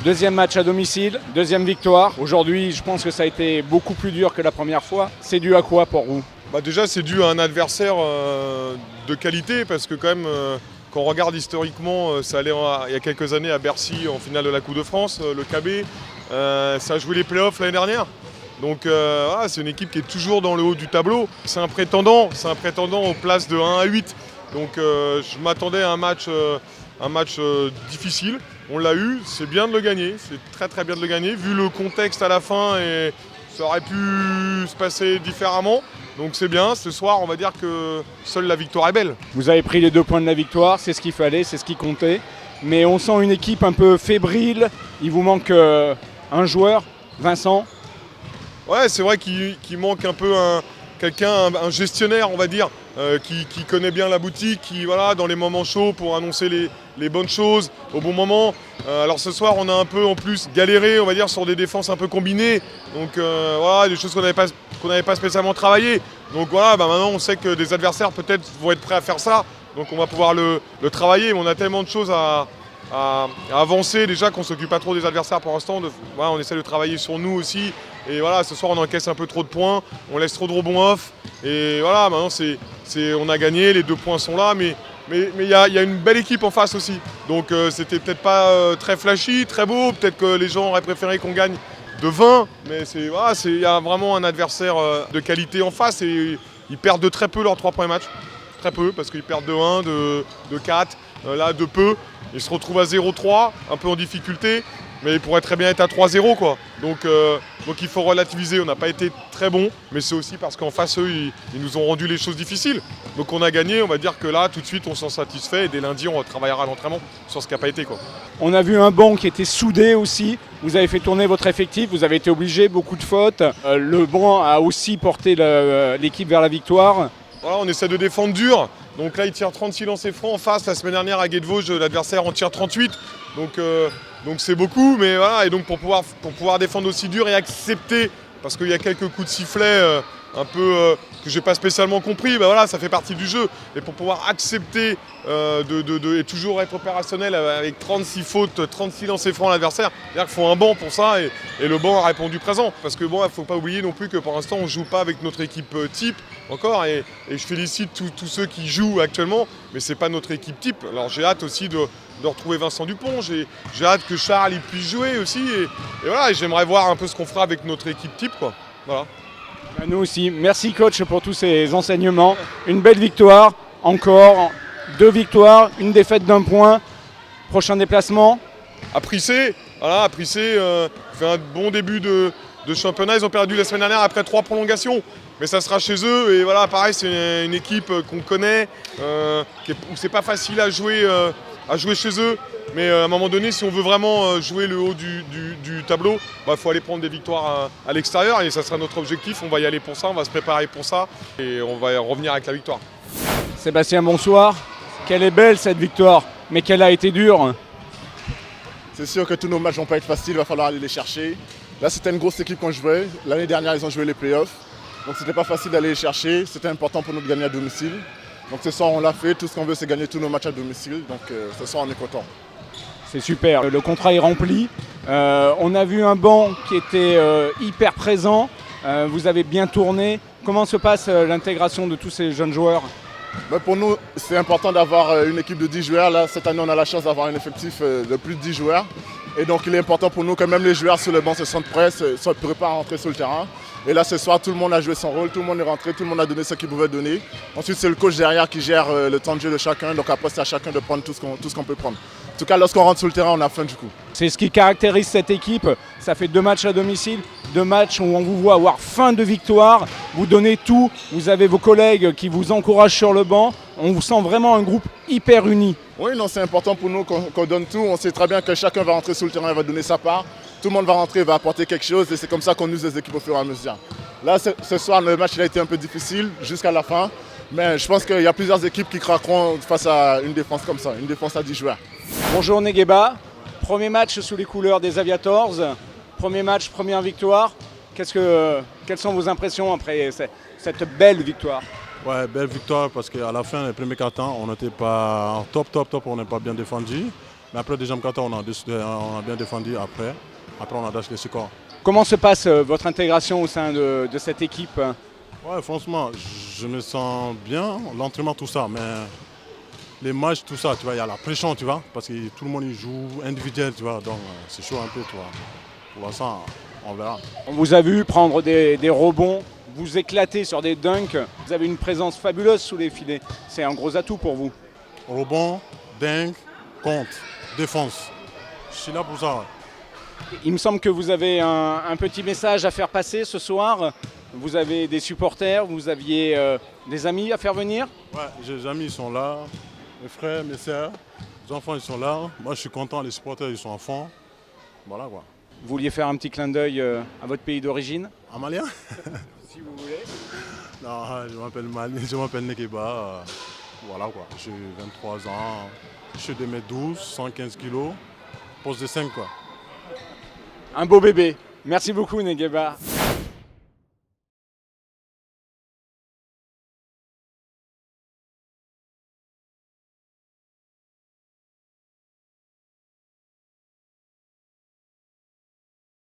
Deuxième match à domicile, deuxième victoire. Aujourd'hui, je pense que ça a été beaucoup plus dur que la première fois. C'est dû à quoi pour vous? Déjà, c'est dû à un adversaire de qualité parce que quand même, quand on regarde historiquement, ça allait il y a quelques années à Bercy en finale de la Coupe de France, le KB, ça a joué les playoffs l'année dernière. Donc voilà, c'est une équipe qui est toujours dans le haut du tableau. C'est un prétendant aux places de 1 à 8. Donc je m'attendais à un match difficile. On l'a eu, c'est bien de le gagner, c'est très très bien de le gagner. Vu le contexte à la fin, et ça aurait pu se passer différemment. Donc c'est bien, ce soir on va dire que seule la victoire est belle. Vous avez pris les 2 points de la victoire, c'est ce qu'il fallait, c'est ce qui comptait. Mais on sent une équipe un peu fébrile, il vous manque un joueur, Vincent. Ouais, c'est vrai qu'il manque un peu un gestionnaire, on va dire, qui connaît bien la boutique, qui, voilà, dans les moments chauds pour annoncer les bonnes choses au bon moment. Alors ce soir, on a un peu en plus galéré, on va dire, sur des défenses un peu combinées. Donc voilà, des choses qu'on n'avait pas spécialement travaillé. Donc voilà, maintenant on sait que des adversaires peut-être vont être prêts à faire ça. Donc on va pouvoir le travailler, mais on a tellement de choses à avancer déjà qu'on ne s'occupe pas trop des adversaires pour l'instant. Voilà, on essaie de travailler sur nous aussi. Et voilà, ce soir on encaisse un peu trop de points, on laisse trop de rebonds off. Et voilà, maintenant on a gagné, les 2 points sont là, mais il y a une belle équipe en face aussi. Donc c'était peut-être pas très flashy, très beau, peut-être que les gens auraient préféré qu'on gagne de 20, mais il y a vraiment un adversaire de qualité en face et ils perdent de très peu leurs 3 premiers matchs. Très peu, parce qu'ils perdent de 1, de 4, là de peu. Ils se retrouvent à 0-3, un peu en difficulté, mais ils pourraient très bien être à 3-0 quoi. Donc il faut relativiser, on n'a pas été très bon, mais c'est aussi parce qu'en face eux, ils nous ont rendu les choses difficiles. Donc on a gagné, on va dire que là, tout de suite, on s'en satisfait et dès lundi, on travaillera à l'entraînement sur ce qui n'a pas été quoi. On a vu un banc qui était soudé aussi, vous avez fait tourner votre effectif, vous avez été obligé, beaucoup de fautes. Le banc a aussi porté l'équipe vers la victoire. Voilà, on essaie de défendre dur. Donc là, il tire 36 lancers francs en face. La semaine dernière, à Guet-de-Vosges, l'adversaire en tire 38. Donc c'est beaucoup. Mais voilà, et donc pour pouvoir défendre aussi dur et accepter, parce qu'il y a quelques coups de sifflet que j'ai pas spécialement compris, voilà, ça fait partie du jeu. Et pour pouvoir accepter et toujours être opérationnel avec 36 fautes, 36 lancers francs à l'adversaire, c'est-à-dire qu'il faut un banc pour ça et le banc a répondu présent. Parce que bon, il ne faut pas oublier non plus que pour l'instant on ne joue pas avec notre équipe type encore et je félicite tous ceux qui jouent actuellement, mais c'est pas notre équipe type. Alors j'ai hâte aussi de retrouver Vincent Dupont, j'ai hâte que Charles il puisse jouer aussi et voilà, j'aimerais voir un peu ce qu'on fera avec notre équipe type quoi. Voilà. Nous aussi. Merci coach pour tous ces enseignements. Une belle victoire, encore 2 victoires, une défaite d'1 point. Prochain déplacement à Prissé. Voilà, Prissé fait un bon début de championnat. Ils ont perdu la semaine dernière après 3 prolongations. Mais ça sera chez eux. Et voilà, pareil, c'est une équipe qu'on connaît, où c'est pas facile à jouer chez eux. Mais à un moment donné, si on veut vraiment jouer le haut du tableau, faut aller prendre des victoires à l'extérieur et ça sera notre objectif. On va y aller pour ça, on va se préparer pour ça et on va revenir avec la victoire. Sébastien, bonsoir. Quelle est belle cette victoire, mais qu'elle a été dure. C'est sûr que tous nos matchs vont pas être faciles, il va falloir aller les chercher. Là, c'était une grosse équipe qu'on jouait. L'année dernière, ils ont joué les playoffs. Donc c'était pas facile d'aller les chercher. C'était important pour nous de gagner à domicile. Donc ce soir, on l'a fait. Tout ce qu'on veut, c'est gagner tous nos matchs à domicile. Donc ce soir, on est content. C'est super, le contrat est rempli. On a vu un banc qui était hyper présent. Vous avez bien tourné. Comment se passe l'intégration de tous ces jeunes joueurs ? Pour nous, c'est important d'avoir une équipe de 10 joueurs. Là, cette année, on a la chance d'avoir un effectif de plus de 10 joueurs. Et donc, il est important pour nous que même les joueurs sur le banc se sentent prêts, soient préparés à rentrer sur le terrain. Et là, ce soir, tout le monde a joué son rôle, tout le monde est rentré, tout le monde a donné ce qu'il pouvait donner. Ensuite, c'est le coach derrière qui gère le temps de jeu de chacun. Donc après, c'est à chacun de prendre tout ce qu'on peut prendre. En tout cas, lorsqu'on rentre sur le terrain, on a faim du coup. C'est ce qui caractérise cette équipe. Ça fait 2 matchs à domicile, 2 matchs où on vous voit avoir faim de victoire. Vous donnez tout, vous avez vos collègues qui vous encouragent sur le banc. On vous sent vraiment un groupe hyper uni. Oui, non, c'est important pour nous qu'on donne tout. On sait très bien que chacun va rentrer sur le terrain et va donner sa part. Tout le monde va rentrer, va apporter quelque chose et c'est comme ça qu'on use les équipes au fur et à mesure. Là, ce soir, le match il a été un peu difficile jusqu'à la fin. Mais je pense qu'il y a plusieurs équipes qui craqueront face à une défense comme ça, une défense à 10 joueurs. Bonjour Negueba, premier match sous les couleurs des Aviators, premier match, première victoire. Quelles sont vos impressions après cette belle victoire ? Ouais, belle victoire parce qu'à la fin, les premiers 4 temps, on n'était pas en top, on n'est pas bien défendu. Mais après, deuxième quart-temps, on a bien défendu. Après, on a lâché les scores. Comment se passe votre intégration au sein de cette équipe? Ouais, franchement, je me sens bien. L'entraînement, tout ça. Mais les matchs, tout ça, tu vois, il y a la pression, tu vois. Parce que tout le monde il joue individuel, tu vois. Donc, c'est chaud un peu, tu vois. Pour l'instant, on verra. On vous a vu prendre des rebonds, vous éclater sur des dunks. Vous avez une présence fabuleuse sous les filets. C'est un gros atout pour vous. Rebond, dingue, compte, défense. Je suis là pour ça. Ouais. Il me semble que vous avez un petit message à faire passer ce soir. Vous avez des supporters, vous aviez des amis à faire venir? Ouais, les amis ils sont là, mes frères, mes sœurs, les enfants ils sont là. Moi je suis content, les supporters ils sont à fond. Voilà quoi. Vous vouliez faire un petit clin d'œil à votre pays d'origine? Un Malien? Si vous voulez. Non, je m'appelle Nekeba. Voilà quoi, j'ai 23 ans, je suis 2m12, 115 kg, poste de 5 quoi. Un beau bébé. Merci beaucoup Negeba.